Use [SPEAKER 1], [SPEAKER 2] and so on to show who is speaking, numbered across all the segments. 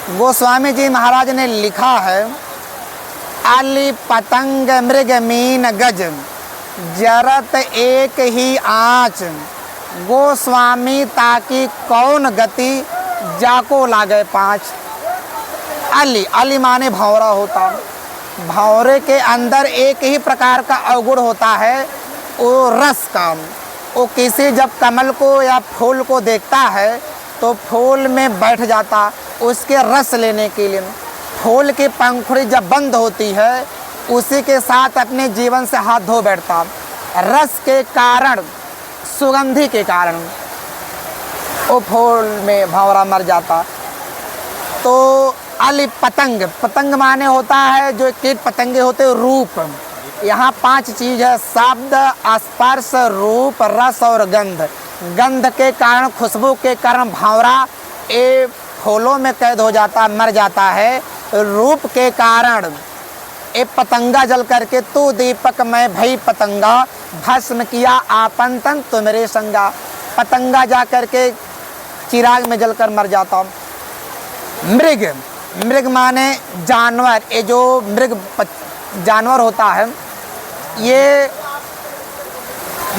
[SPEAKER 1] गोस्वामी जी महाराज ने लिखा है, अली पतंग मृग मीन गज जरत एक ही आँच, गोस्वामी ताकि कौन गति जाको लागे पाँच। अली, अली माने भंवरा होता, भंवरे के अंदर एक ही प्रकार का अवगुण होता है, वो रस का। वो किसी जब कमल को या फूल को देखता है तो फूल में बैठ जाता उसके रस लेने के लिए। फूल की पंखुड़ी जब बंद होती है उसी के साथ अपने जीवन से हाथ धो बैठता, रस के कारण, सुगंधि के कारण वो फूल में भंवरा मर जाता। तो अली पतंग, पतंग माने होता है जो कीट पतंगे होते रूप। यहाँ 5 चीज़ है, शब्द, स्पर्श, रूप, रस और गंध। गंध के कारण, खुशबू के कारण भंवरा ये फूलों में कैद हो जाता, मर जाता है। रूप के कारण ये पतंगा जल करके, तू दीपक मैं भई पतंगा, भस्म किया आपन तन तुमरे संगा। पतंगा जा करके चिराग में जलकर मर जाता। मृग, मृग माने जानवर। ये जो मृग जानवर होता है ये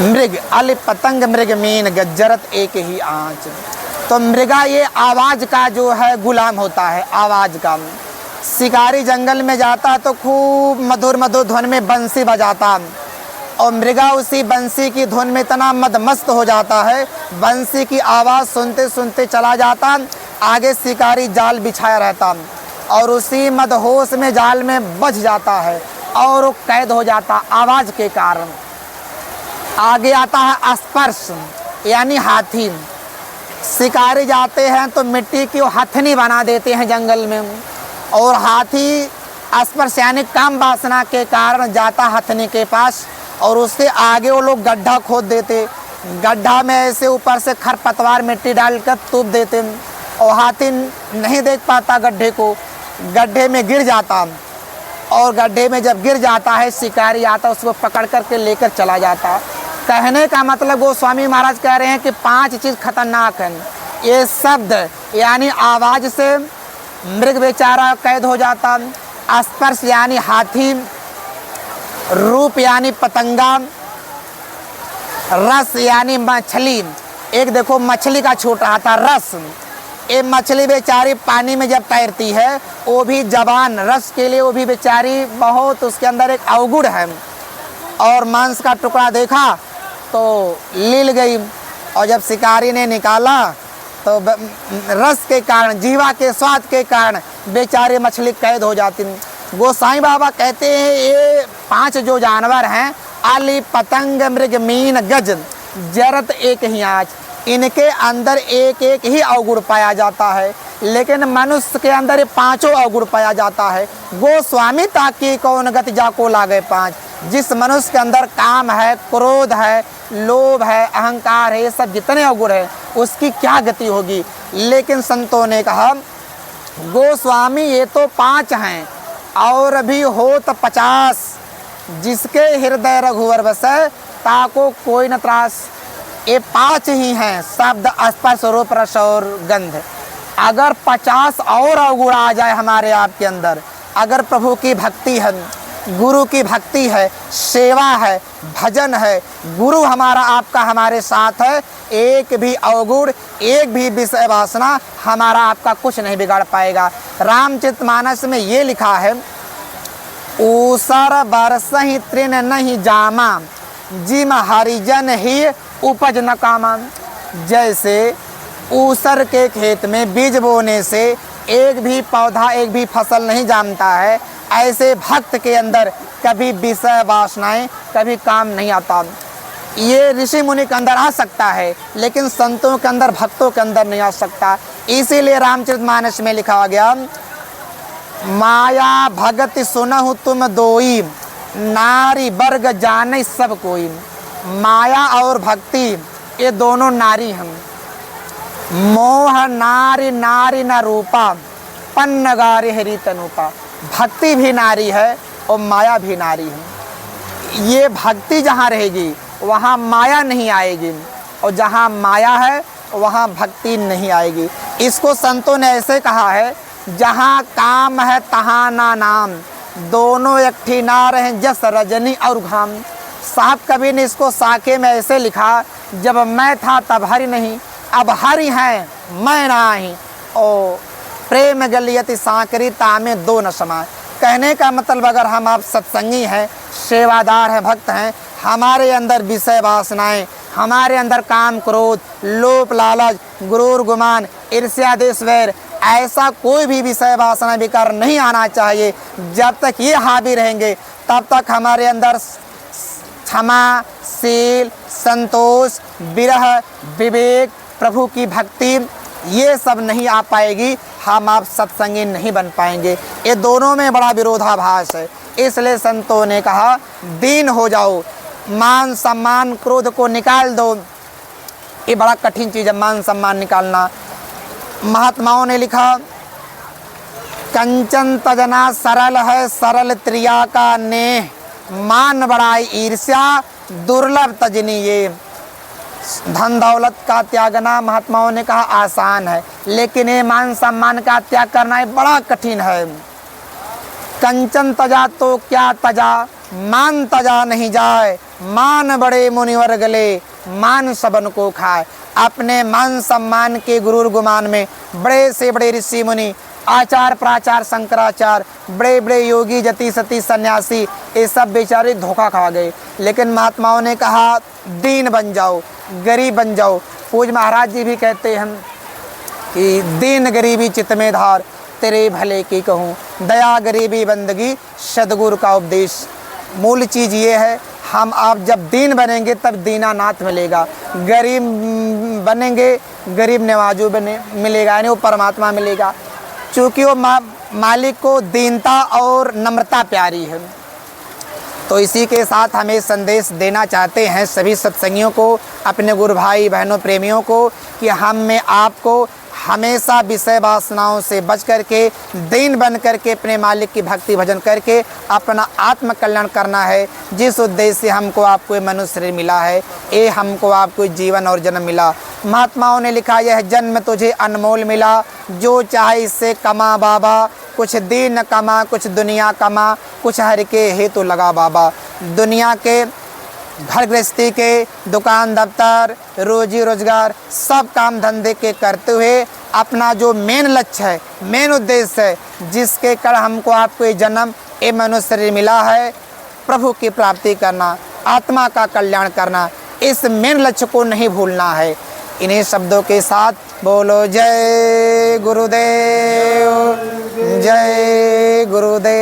[SPEAKER 1] मृग। अली पतंग मृग मीन गज्जरत एक ही आँच। तो मृगा ये आवाज़ का जो है गुलाम होता है, आवाज़ का। शिकारी जंगल में जाता तो खूब मधुर मधुर धुन में बंसी बजाता और मृगा उसी बंसी की धुन में इतना मदमस्त हो जाता है, बंसी की आवाज़ सुनते सुनते चला जाता। आगे शिकारी जाल बिछाया रहता और उसी मदहोश में जाल में बच जाता है और वो कैद हो जाता आवाज़ के कारण। आगे आता है स्पर्श, यानी हाथी। शिकारी जाते हैं तो मिट्टी की हथनी बना देते हैं जंगल में, और हाथी स्पर्श यानी काम वासना के कारण जाता हथनी के पास और उससे आगे वो लोग गड्ढा खोद देते। गड्ढा में ऐसे ऊपर से खरपतवार मिट्टी डालकर तूप देते और हाथी नहीं देख पाता गड्ढे को, गड्ढे में गिर जाता। और गड्ढे में जब गिर जाता है शिकारी आता उसको पकड़ करके लेकर चला जाता। कहने का मतलब गोस्वामी महाराज कह रहे हैं कि 5 चीज़ खतरनाक हैं। ये शब्द यानी आवाज़ से मृग बेचारा कैद हो जाता, स्पर्श यानी हाथी, रूप यानी पतंगा, रस यानी मछली। एक देखो मछली का छूट रहा था रस। ये मछली बेचारी पानी में जब तैरती है वो भी जबान रस के लिए, वो भी बेचारी बहुत, उसके अंदर एक अवगुण है। और मांस का टुकड़ा देखा तो लील गई और जब शिकारी ने निकाला तो रस के कारण, जीवा के स्वाद के कारण बेचारी मछली कैद हो जाती। गोसाई बाबा कहते हैं ये 5 जो जानवर हैं, अली पतंग मृग मीन गज जरत एक ही आँच, इनके अंदर एक एक ही अवगुण पाया जाता है, लेकिन मनुष्य के अंदर ये 5 अवगुण पाया जाता है। गोस्वामी ताकि कौन गति जाको लागे पाँच। जिस मनुष्य के अंदर काम है, क्रोध है, लोभ है, अहंकार है, ये सब जितने अवगुण है उसकी क्या गति होगी। लेकिन संतों ने कहा गोस्वामी ये तो 5 हैं और भी हो तो 50, जिसके हृदय रघुवर बसे ताको कोई न त्रास। ये 5 ही हैं, शब्द, स्पर्श, रूप, रस और गंध। अगर 50 और अवगुण आ जाए हमारे आपके अंदर, अगर प्रभु की भक्ति है, गुरु की भक्ति है, सेवा है, भजन है, गुरु हमारा आपका हमारे साथ है, एक भी अवगुण, एक भी विषय वासना हमारा आपका कुछ नहीं बिगाड़ पाएगा। रामचरितमानस में ये लिखा है, ऊसर बरसहि तृण नहीं जामा, जिम हरिजन ही उपज न कामा। जैसे ऊसर के खेत में बीज बोने से एक भी पौधा, एक भी फसल नहीं जामता है, ऐसे भक्त के अंदर कभी विषय वासनाएं, कभी काम नहीं आता। ये ऋषि मुनि के अंदर आ सकता है लेकिन संतों के अंदर, भक्तों के अंदर नहीं आ सकता। इसीलिए रामचरितमानस में लिखा गया, माया भगति सुनहु तुम दोई, नारी वर्ग जाने सब कोई। माया और भक्ति ये दोनों नारी हैं। मोह नारी नारी न रूपा, पन्नगारी हरि तनुपा। भक्ति भी नारी है और माया भी नारी है। ये भक्ति जहाँ रहेगी वहाँ माया नहीं आएगी और जहाँ माया है वहाँ भक्ति नहीं आएगी। इसको संतों ने ऐसे कहा है, जहाँ काम है तहाँ ना नाम, दोनों एकठी ना रहें जस रजनी और घाम। साहब कवि ने इसको साके में ऐसे लिखा, जब मैं था तब हरि नहीं, अब हरि हैं मैं नाही, ओ प्रेम गलियति सांकरी तामे दो न समाए। कहने का मतलब अगर हम आप सत्संगी हैं, सेवादार हैं, भक्त हैं, हमारे अंदर विषय वासनाएं, हमारे अंदर काम क्रोध लोभ लालच गुरूर गुमान ईर्ष्या द्वेष वैर ऐसा कोई भी विषय वासना विकार नहीं आना चाहिए। जब तक ये हावी रहेंगे तब तक हमारे अंदर क्षमा शील संतोष विरह विवेक प्रभु की भक्ति ये सब नहीं आ पाएगी, हम आप सत्संगी नहीं बन पाएंगे। ये दोनों में बड़ा विरोधाभास है। इसलिए संतों ने कहा दीन हो जाओ, मान सम्मान क्रोध को निकाल दो। ये बड़ा कठिन चीज़ है मान सम्मान निकालना। महात्माओं ने लिखा कंचन तजना सरल है सरल त्रिया का नेह, मान बढ़ाई ईर्ष्या दुर्लभ तजनी ये। धन दौलत का त्यागना महात्माओं ने कहा आसान है, लेकिन ये मान सम्मान का त्याग करना बड़ा कठिन है। कंचन तजा तो क्या तजा, मान तजा नहीं जाए, मान बड़े मुनिवर गले, मान सबन को खाए। अपने मान सम्मान के गुरूर गुमान में बड़े से बड़े ऋषि मुनि आचार प्राचार शंकराचार्य बड़े बड़े योगी जति सती सन्यासी ये सब बेचारे धोखा खा गए। लेकिन महात्माओं ने कहा दीन बन जाओ गरीब बन जाओ। पूज महाराज जी भी कहते हैं कि दीन गरीबी चित्त में धार, तेरे भले की कहूँ, दया गरीबी बंदगी सदगुरु का उपदेश। मूल चीज़ ये है हम आप जब दीन बनेंगे तब दीनानाथ मिलेगा, गरीब बनेंगे गरीब नवाजू बने मिलेगा, यानी वो परमात्मा मिलेगा। चूँकि वो मालिक को दीनता और नम्रता प्यारी है। तो इसी के साथ हमें संदेश देना चाहते हैं सभी सत्संगियों को, अपने गुरु भाई बहनों प्रेमियों को, कि हम में आपको हमेशा विषय वासनाओं से बच करके दीन बन करके अपने मालिक की भक्ति भजन करके अपना आत्म कल्याण करना है। जिस उद्देश्य से हमको आपको मनुष्य शरीर मिला है, ये हमको आपको जीवन और जन्म मिला। महात्माओं ने लिखा यह जन्म तुझे अनमोल मिला, जो चाहे इससे कमा बाबा, कुछ दीन कमा कुछ दुनिया कमा, कुछ हर के हेतु लगा बाबा। दुनिया के घर गृहस्थी के दुकान दफ्तर रोजी रोजगार सब काम धंधे के करते हुए अपना जो मेन लक्ष्य है मेन उद्देश्य है जिसके कारण हमको आपको ये जन्म ये मनुष्य शरीर मिला है, प्रभु की प्राप्ति करना आत्मा का कल्याण करना, इस मेन लक्ष्य को नहीं भूलना है। इन्हीं शब्दों के साथ बोलो जय गुरुदेव जय गुरुदेव।